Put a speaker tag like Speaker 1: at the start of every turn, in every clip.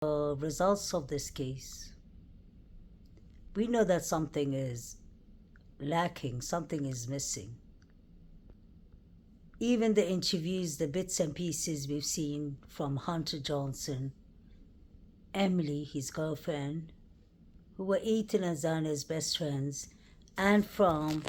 Speaker 1: Results of this case, we know that something is lacking, something is missing. Even the interviews, the bits and pieces we've seen from Hunter Johnson, Emily, his girlfriend, who were Ethan and Zana's best friends, and from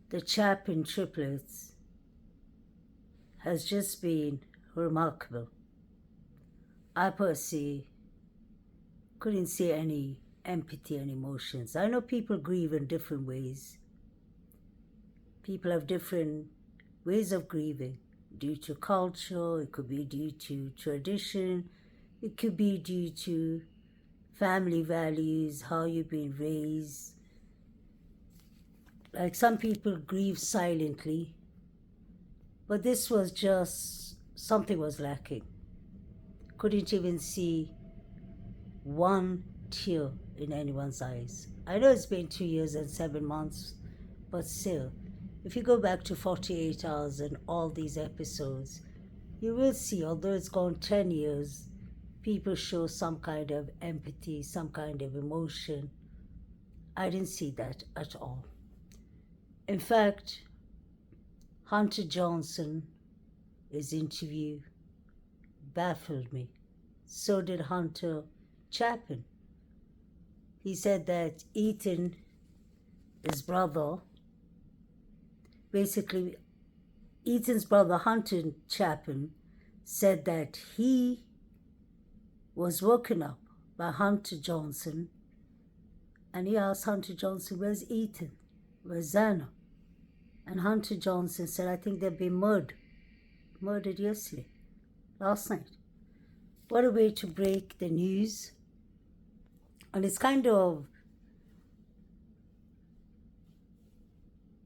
Speaker 1: the Chapin triplets, has just been remarkable. I personally couldn't see any empathy and emotions. I know people grieve in different ways. People have different ways of grieving due to culture, it could be due to tradition, it could be due to family values, how you've been raised. Like some people grieve silently, but this was just something was lacking. Couldn't even see one tear in anyone's eyes. I know it's been 2 years and 7 months, but still, if you go back to 48 hours and all these episodes, you will see, although it's gone 10 years, people show some kind of empathy, some kind of emotion. I didn't see that at all. In fact, Hunter Johnson, his interview baffled me. So did Hunter Chapin. He said that Ethan, his brother, basically Ethan's brother Hunter Chapin, said that he was woken up by Hunter Johnson, and he asked Hunter Johnson, "Where's Ethan? Where's Zana?" And Hunter Johnson said, "I think they've been murdered yesterday, last night." What a way to break the news. And it's kind of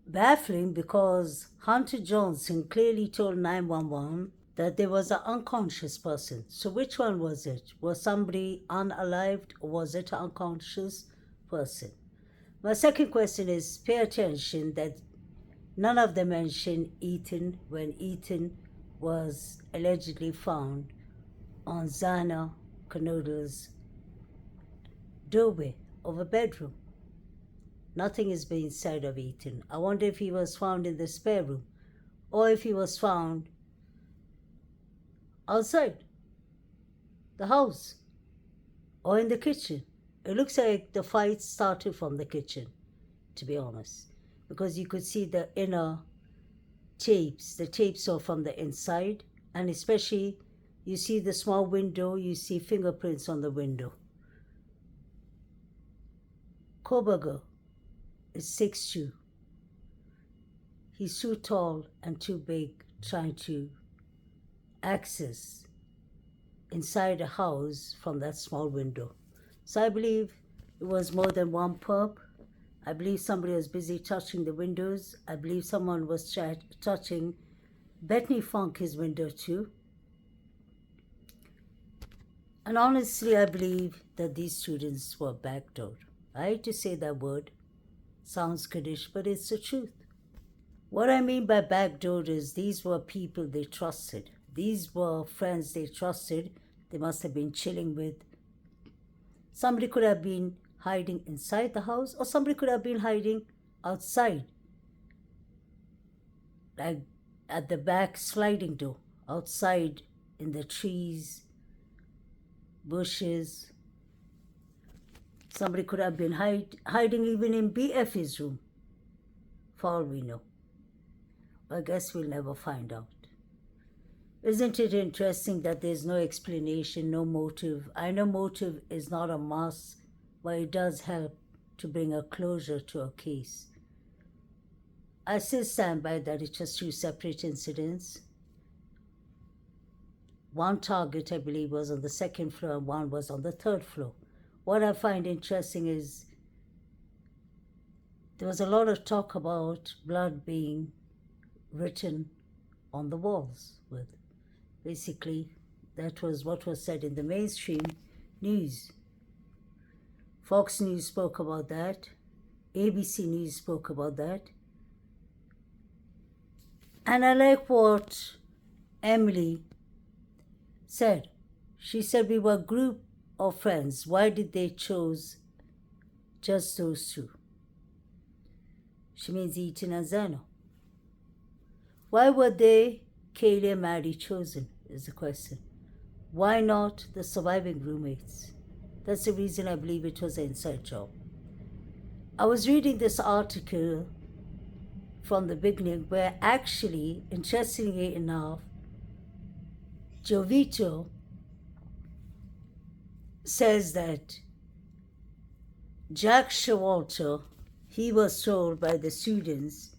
Speaker 1: baffling because Hunter Johnson clearly told 911 that there was an unconscious person. So which one was it? Was somebody unalived or was it an unconscious person? My second question is, pay attention that none of them mentioned Ethan when Ethan was allegedly found on Zana Kanodel's doorway of a bedroom. Nothing is being said of Ethan. I wonder if he was found in the spare room or if he was found outside the house or in the kitchen. It looks like the fight started from the kitchen, to be honest, because you could see the inner tapes. The tapes are from the inside, and especially you see the small window, you see fingerprints on the window. Koberger is 6'2". He's too tall and too big trying to access inside a house from that small window. So I believe it was more than one perp. I believe somebody was busy touching the windows. I believe someone was touching Bethany Funke's window too. And honestly, I believe that these students were backdoored. I hate to say that word. Sounds goodish, but it's the truth. What I mean by backdoored is these were people they trusted. These were friends they trusted. They must have been chilling with. Somebody could have been hiding inside the house, or somebody could have been hiding outside, like at the back sliding door, outside in the trees, bushes. Somebody could have been hiding even in BF's room, for all we know. I guess we'll never find out. Isn't it interesting that there's no explanation, no motive? I know motive is not a must, but it does help to bring a closure to a case. I still stand by that it's just two separate incidents. One target, I believe, was on the second floor and one was on the third floor. What I find interesting is there was a lot of talk about blood being written on the walls with. Basically, that was what was said in the mainstream news. Fox News spoke about that. ABC News spoke about that. And I like what Emily said. She said we were a group of friends. Why did they choose just those two? She means Ethan and Zeno. Why were they, Kaylee and Maddie, chosen is the question. Why not the surviving roommates? That's the reason I believe it was an inside job. I was reading this article from the beginning where actually, interestingly enough, Jovito says that Jack Showalter, he was told by the students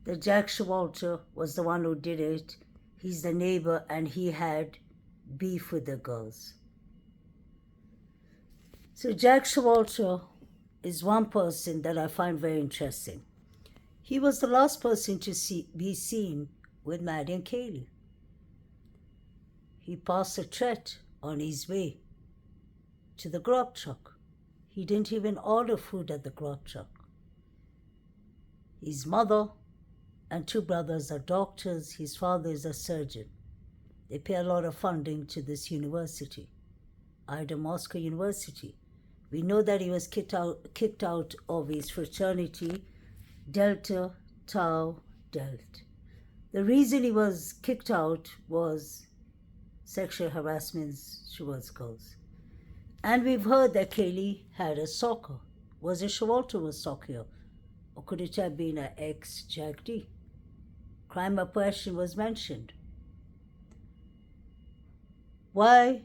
Speaker 1: that Jack Showalter was the one who did it. He's the neighbor and he had beef with the girls. So Jack Showalter is one person that I find very interesting. He was the last person to be seen with Maddie and Kaylee. He passed a threat on his way to the grub truck. He didn't even order food at the grub truck. His mother and two brothers are doctors. His father is a surgeon. They pay a lot of funding to this university, Idaho Moscow University. We know that he was kicked out of his fraternity, Delta Tau Delta. The reason he was kicked out was sexual harassment towards girls. And we've heard that Kaylee had a stalker. Was it Showalter was stalker? Or could it have been an ex-Jack D? Crime of passion was mentioned. Why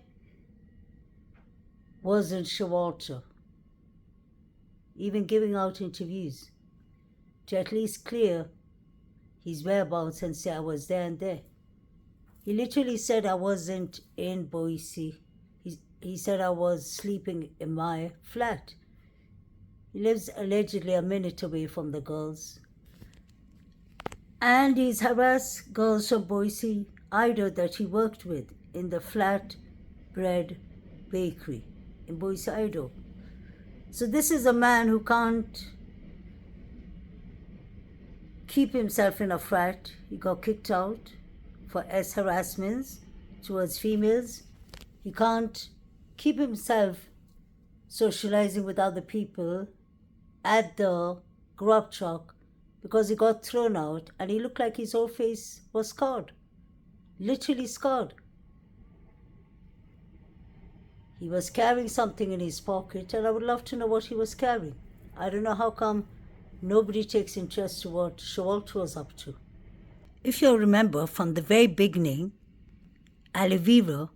Speaker 1: wasn't Showalter even giving out interviews to at least clear his whereabouts and say I was there and there? He literally said I wasn't in Boise. He said I was sleeping in my flat. He lives allegedly a minute away from the girls. And he's harassed girls from Boise, Idaho, that he worked with in the flat bread bakery in Boise, Idaho. So this is a man who can't keep himself in a frat. He got kicked out for harassments towards females. He can't keep himself socializing with other people at the grub truck because he got thrown out and he looked like his whole face was scarred, literally scarred. He was carrying something in his pocket and I would love to know what he was carrying. I don't know how come nobody takes interest to what Showalter was up to. If you'll remember from the very beginning, Olivia,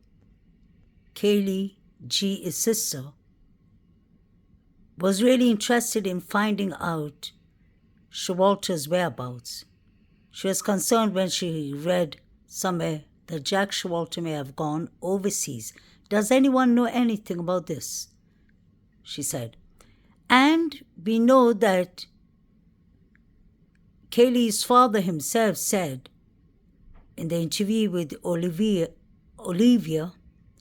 Speaker 1: Kaylee G's sister, was really interested in finding out Showalter's whereabouts. She was concerned when she read somewhere that Jack Showalter may have gone overseas. Does anyone know anything about this? She said. And we know that Kaylee's father himself said in the interview with Olivia,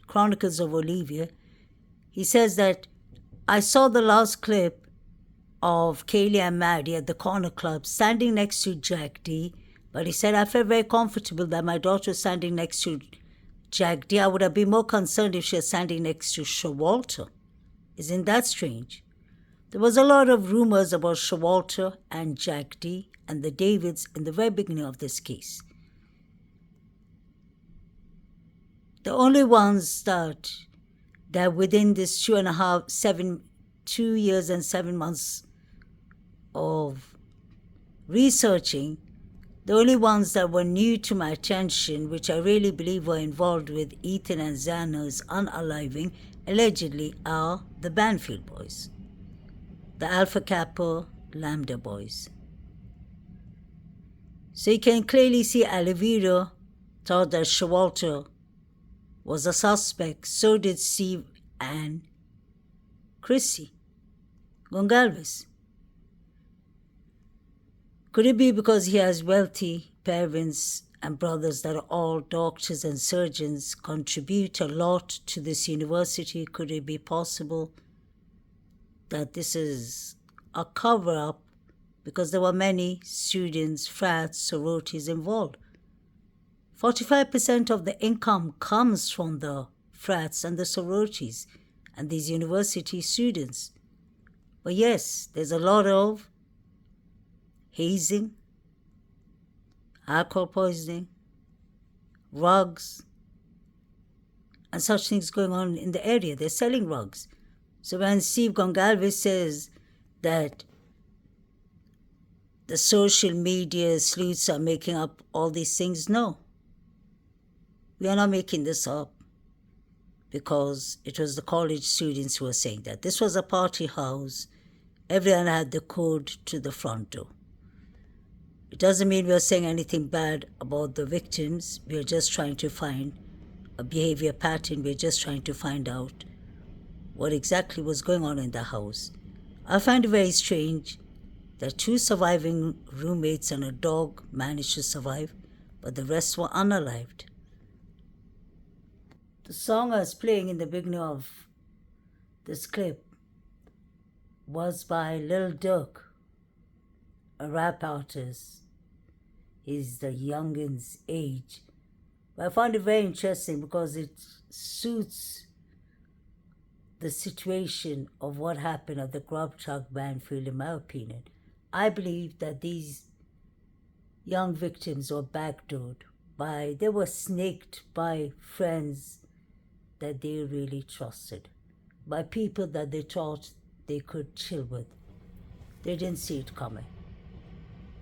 Speaker 1: Chronicles of Olivia, he says that I saw the last clip of Kaylee and Maddie at the corner club standing next to Jack D. But he said, I felt very comfortable that my daughter was standing next to Jack D. I would have been more concerned if she was standing next to Showalter. Isn't that strange? There was a lot of rumors about Showalter and Jack D. and the Davids in the very beginning of this case. The only ones that within this 2 years and 7 months of researching, the only ones that were new to my attention, which I really believe were involved with Ethan and Xana's unaliving, allegedly are the Banfield boys, the Alpha Kappa Lambda boys. So you can clearly see Olivia thought that Showalter was a suspect. So did Steve and Chrissy Gongalves. Could it be because he has wealthy parents and brothers that are all doctors and surgeons, contribute a lot to this university? Could it be possible that this is a cover-up because there were many students, frats, sororities involved? 45% of the income comes from the frats and the sororities and these university students. But yes, there's a lot of hazing, alcohol poisoning, rugs, and such things going on in the area. They're selling rugs. So when Steve Gongalves says that the social media sleuths are making up all these things, no. We are not making this up because it was the college students who were saying that. This was a party house. Everyone had the code to the front door. It doesn't mean we're saying anything bad about the victims. We're just trying to find a behavior pattern. We're just trying to find out what exactly was going on in the house. I find it very strange that 2 surviving roommates and a dog managed to survive, but the rest were unalived. The song I was playing in the beginning of this clip was by Lil Durk, a rap artist. He's the youngin's age. But I found it very interesting because it suits the situation of what happened at the Grub Truck Banfield, in my opinion. I believe that these young victims were backdoored they were snaked by friends that they really trusted, by people that they thought they could chill with. They didn't see it coming.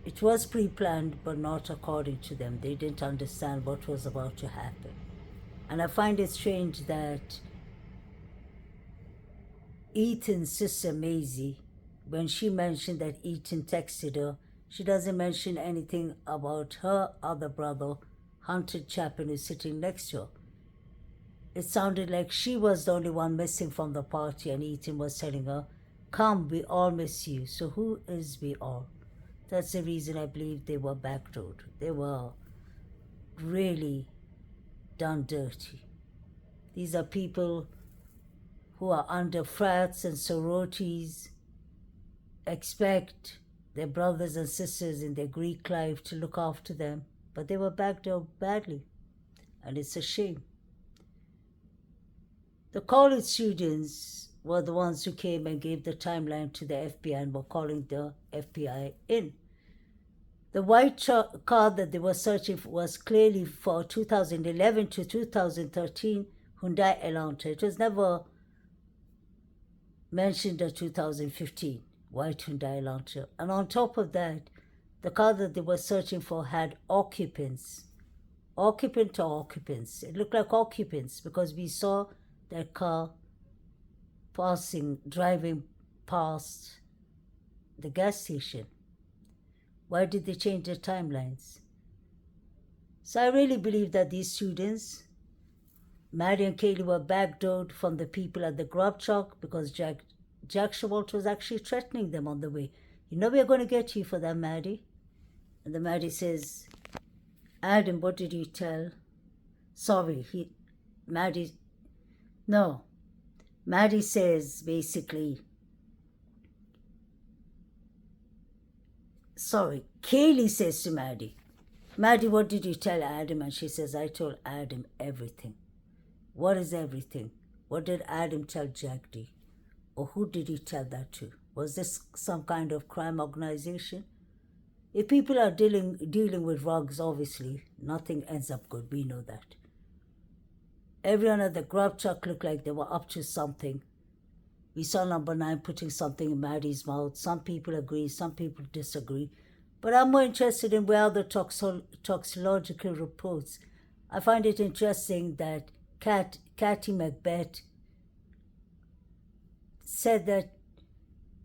Speaker 1: It was pre-planned, but not according to them. They didn't understand what was about to happen. And I find it strange that Ethan's sister Maisie, when she mentioned that Ethan texted her, she doesn't mention anything about her other brother, Hunter Chapin, who's sitting next to her. It sounded like she was the only one missing from the party, and Ethan was telling her, "Come, we all miss you." So who is we all? That's the reason I believe they were backdoored. They were really done dirty. These are people who are under frats and sororities, expect their brothers and sisters in their Greek life to look after them, but they were backdoored badly, and it's a shame. The college students were the ones who came and gave the timeline to the FBI and were calling the FBI in. The white car that they were searching for was clearly for 2011 to 2013 Hyundai Elantra. It was never mentioned a 2015 white Hyundai Elantra. And on top of that, the car that they were searching for had occupants. Occupant or occupants. It looked like occupants because we saw that car driving past the gas station. Why did they change their timelines? So I really believe that these students, Maddie and Kaylee, were backdoored from the people at the grub truck because Jack Shawalt was actually threatening them on the way. "You know we're going to get you for that, Maddie." And the Maddie says, "Adam, what did you tell?" Maddie says basically, Kaylee says to Maddie, "Maddie, what did you tell Adam?" And she says, "I told Adam everything." What is everything? What did Adam tell Jack D? Or who did he tell that to? Was this some kind of crime organization? If people are dealing with rugs, obviously, nothing ends up good. We know that. Everyone at the grub truck looked like they were up to something. We saw number 9 putting something in Maddie's mouth. Some people agree, some people disagree. But I'm more interested in where the toxicological reports. I find it interesting that Cathy Macbeth said that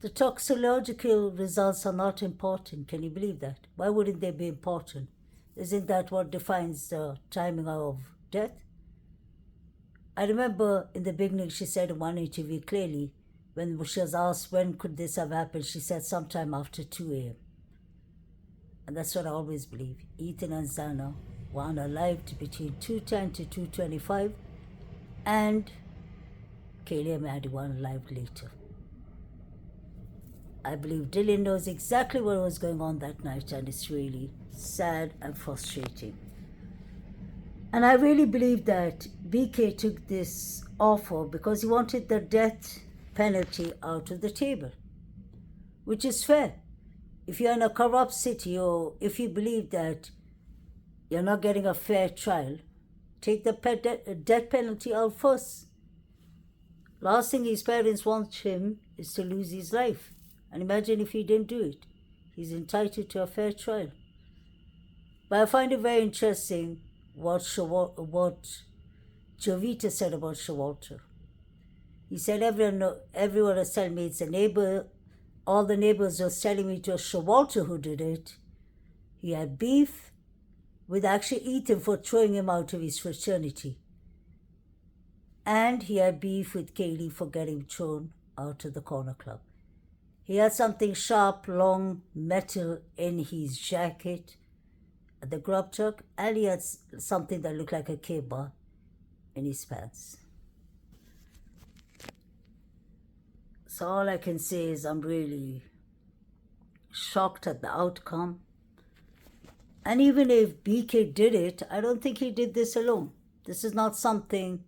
Speaker 1: the toxicological results are not important. Can you believe that? Why wouldn't they be important? Isn't that what defines the timing of death? I remember in the beginning she said in one interview clearly, when she was asked when could this have happened, she said sometime after 2 a.m. And that's what I always believe. Ethan and Zana were unalived between 2:10 to 2:25, and Kaylee and Maddie were unalived later. I believe Dylan knows exactly what was going on that night, and it's really sad and frustrating. And I really believe that BK took this offer because he wanted the death penalty out of the table, which is fair. If you're in a corrupt city, or if you believe that you're not getting a fair trial, take the death penalty out first. Last thing his parents want him is to lose his life. And imagine if he didn't do it. He's entitled to a fair trial. But I find it very interesting what Jovita said about Showalter. He said everyone was telling me it's a neighbor. All the neighbors were telling me it was Showalter who did it. He had beef with actually Ethan for throwing him out of his fraternity. And he had beef with Kaylee for getting thrown out of the corner club. He had something sharp, long, metal in his jacket at the grub truck, and he had something that looked like a K-bar in his pants. So all I can say is I'm really shocked at the outcome. And even if BK did it, I don't think he did this alone. This is not something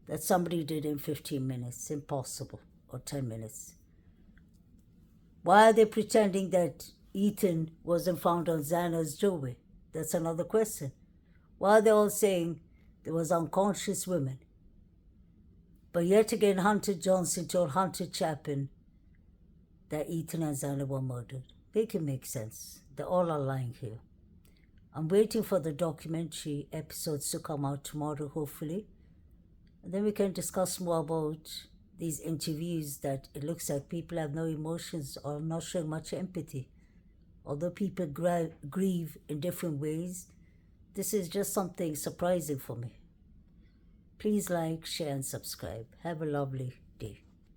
Speaker 1: that somebody did in 15 minutes. Impossible. Or 10 minutes. Why are they pretending that Ethan wasn't found on Xana's doorway? That's another question. Why are they all saying there was unconscious women? But yet again, Hunter Johnson told Hunter Chapin that Ethan and Xana were murdered. Make it make sense. They all are lying here. I'm waiting for the documentary episodes to come out tomorrow, hopefully. And then we can discuss more about these interviews that it looks like people have no emotions or not showing much empathy. Although people grieve in different ways, this is just something surprising for me. Please like, share, and subscribe. Have a lovely